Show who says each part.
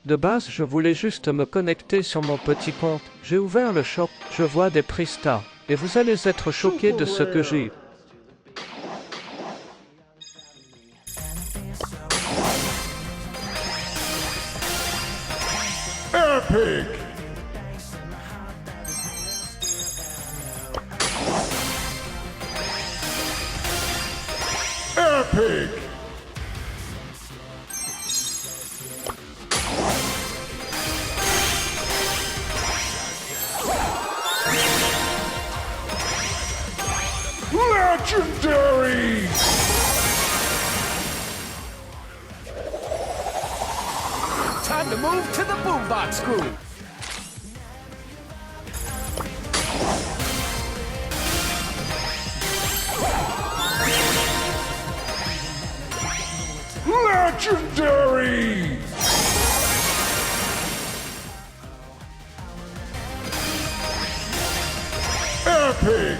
Speaker 1: De base, je voulais juste me connecter sur mon petit compte. J'ai ouvert le shop, je vois des prix stars. Et vous allez être choqués de ce que j'ai eu.
Speaker 2: Epic! Epic! Legendary!
Speaker 3: Time to move to the boombox groove.
Speaker 2: Legendary! Epic!